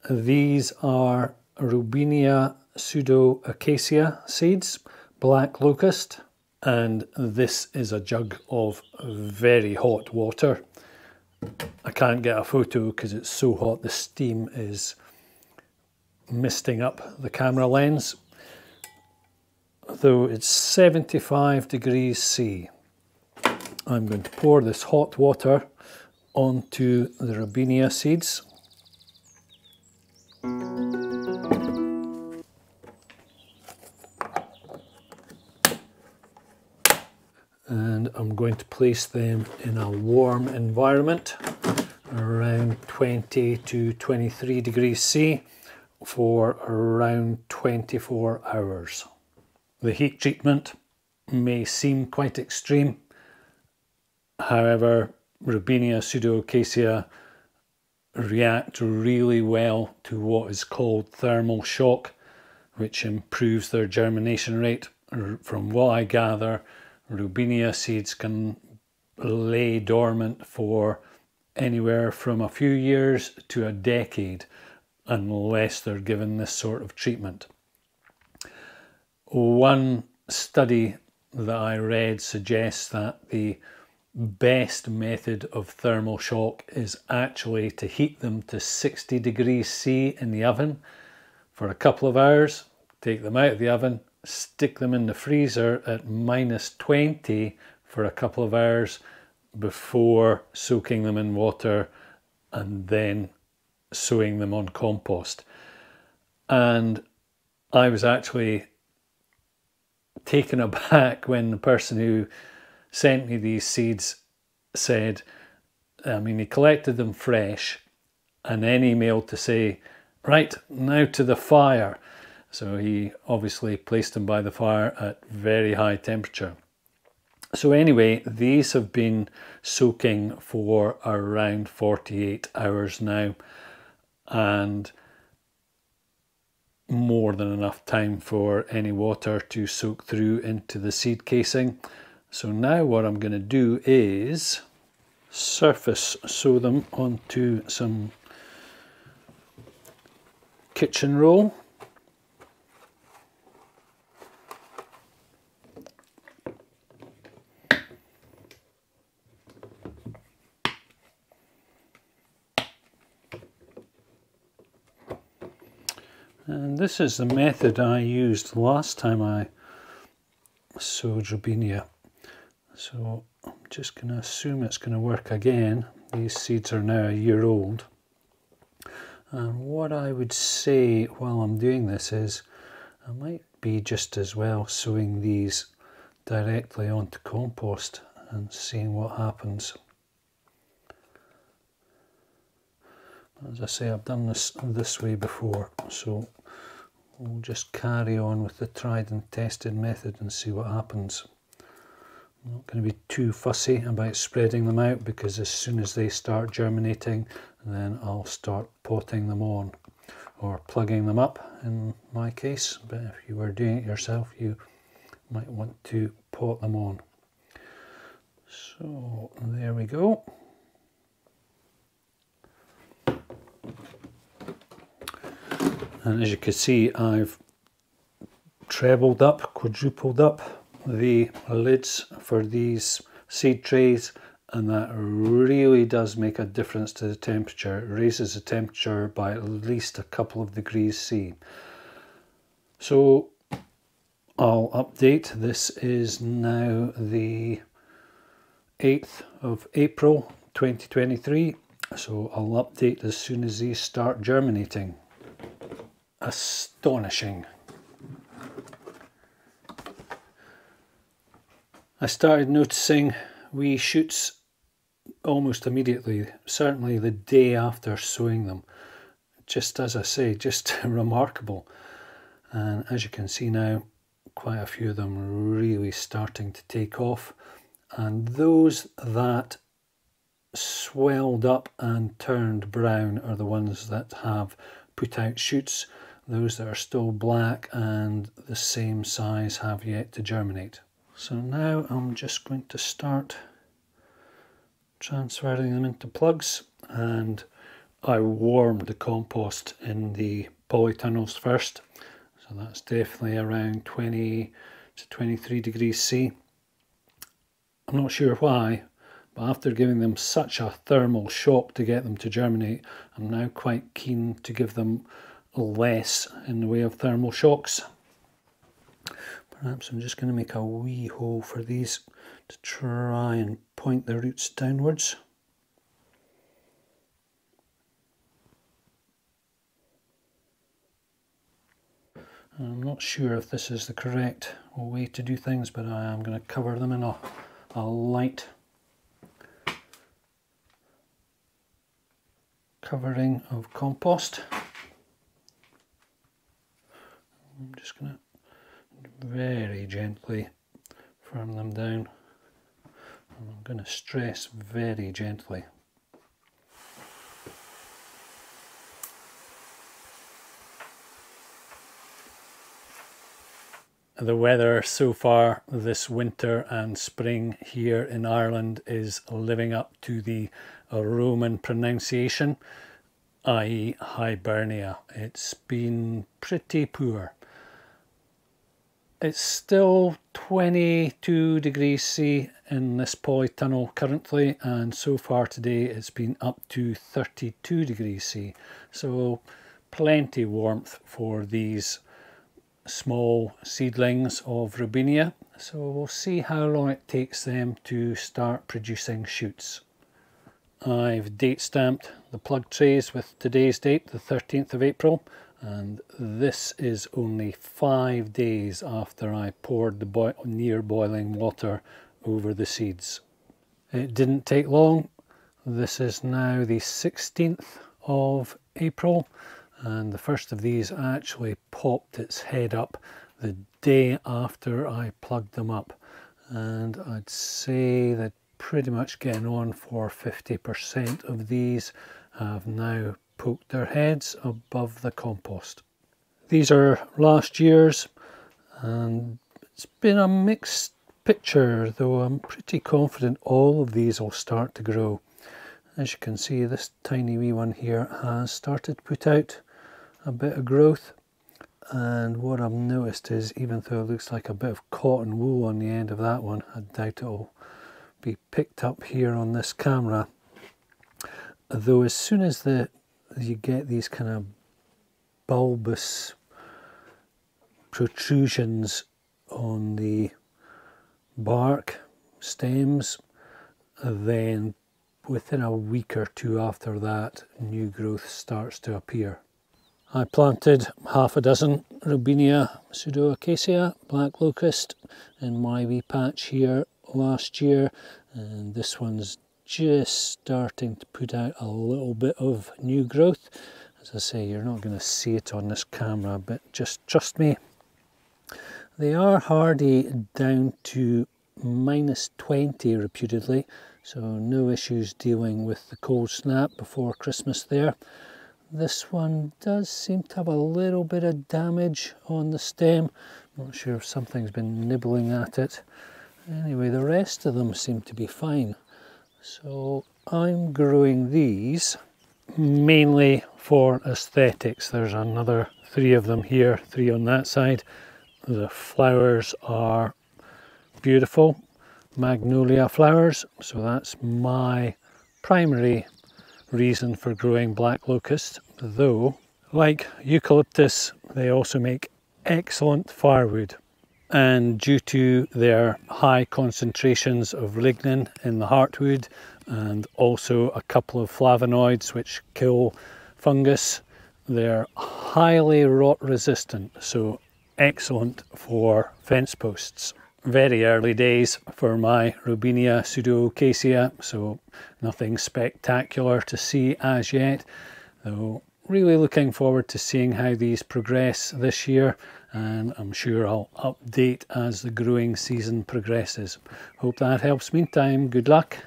These are Robinia Pseudoacacia seeds, black locust, and this is a jug of very hot water. I can't get a photo because it's so hot, the steam is misting up the camera lens. Though it's 75 degrees C. I'm going to pour this hot water onto the Robinia seeds. And I'm going to place them in a warm environment around 20 to 23 degrees C for around 24 hours. The heat treatment may seem quite extreme, however, Robinia Pseudoacacia react really well to what is called thermal shock, which improves their germination rate. From what I gather, Robinia seeds can lay dormant for anywhere from a few years to a decade unless they're given this sort of treatment. One study that I read suggests that the best method of thermal shock is actually to heat them to 60 degrees C in the oven for a couple of hours, take them out of the oven, stick them in the freezer at -20 for a couple of hours before soaking them in water and then sowing them on compost. And I was actually taken aback when the person who sent me these seeds said, he collected them fresh and then emailed to say, right, now to the fire. So he obviously placed them by the fire at very high temperature. So anyway, these have been soaking for around 48 hours now, and more than enough time for any water to soak through into the seed casing. So now what I'm going to do is surface sow them onto some kitchen roll. And this is the method I used last time I sowed Robinia. So I'm just going to assume it's going to work again. These seeds are now a year old. And what I would say while I'm doing this is I might be just as well sowing these directly onto compost and seeing what happens. As I say, I've done this way before, so we'll just carry on with the tried and tested method and see what happens. I'm not going to be too fussy about spreading them out because as soon as they start germinating, then I'll start potting them on or plugging them up in my case. But if you were doing it yourself, you might want to pot them on. So there we go. And as you can see, I've trebled up, quadrupled up the lids for these seed trays, and that really does make a difference to the temperature. It raises the temperature by at least a couple of degrees C. So I'll update. This is now the 8th of April 2023, so I'll update as soon as these start germinating. Astonishing. I started noticing wee shoots almost immediately, certainly the day after sowing them. Just as I say, just remarkable. And as you can see now, quite a few of them are really starting to take off. And those that swelled up and turned brown are the ones that have put out shoots. Those that are still black and the same size have yet to germinate. So now I'm just going to start transferring them into plugs, and I warmed the compost in the polytunnels first, so that's definitely around 20 to 23 degrees C. I'm not sure why, but after giving them such a thermal shock to get them to germinate, I'm now quite keen to give them less in the way of thermal shocks. Perhaps I'm just going to make a wee hole for these to try and point the roots downwards. I'm not sure if this is the correct way to do things, but I am going to cover them in a light covering of compost. I'm just going to very gently firm them down, and I'm going to stress very gently. The weather so far this winter and spring here in Ireland is living up to the Roman pronunciation, i.e. Hibernia. It's been pretty poor. It's still 22 degrees C in this polytunnel currently, and so far today it's been up to 32 degrees C. So plenty warmth for these small seedlings of Robinia. So we'll see how long it takes them to start producing shoots. I've date stamped the plug trays with today's date, the 13th of April. And this is only 5 days after I poured the near boiling water over the seeds. It didn't take long. This is now the 16th of April, and the first of these actually popped its head up the day after I plugged them up. And I'd say that pretty much getting on for 50% of these have now poked their heads above the compost. These are last year's, and it's been a mixed picture, though I'm pretty confident all of these will start to grow. As you can see, this tiny wee one here has started to put out a bit of growth, and what I've noticed is, even though it looks like a bit of cotton wool on the end of that one, I doubt it'll be picked up here on this camera, though as soon as you get these kind of bulbous protrusions on the bark stems, then within a week or two after that, new growth starts to appear. I planted half a dozen Robinia Pseudoacacia, black locust, in my wee patch here last year, and this one's just starting to put out a little bit of new growth. As I say, you're not going to see it on this camera, but just trust me. They are hardy down to -20 reputedly, so no issues dealing with the cold snap before Christmas there. This one does seem to have a little bit of damage on the stem. Not sure if something's been nibbling at it. Anyway, the rest of them seem to be fine. So I'm growing these mainly for aesthetics. There's another 3 of them here, 3 on that side. The flowers are beautiful, magnolia flowers, so that's my primary reason for growing black locust, though like eucalyptus they also make excellent firewood. And due to their high concentrations of lignin in the heartwood, and also a couple of flavonoids which kill fungus, they're highly rot resistant, so excellent for fence posts. Very early days for my Robinia Pseudoacacia, so nothing spectacular to see as yet, though really looking forward to seeing how these progress this year, and I'm sure I'll update as the growing season progresses. Hope that helps. Meantime, good luck.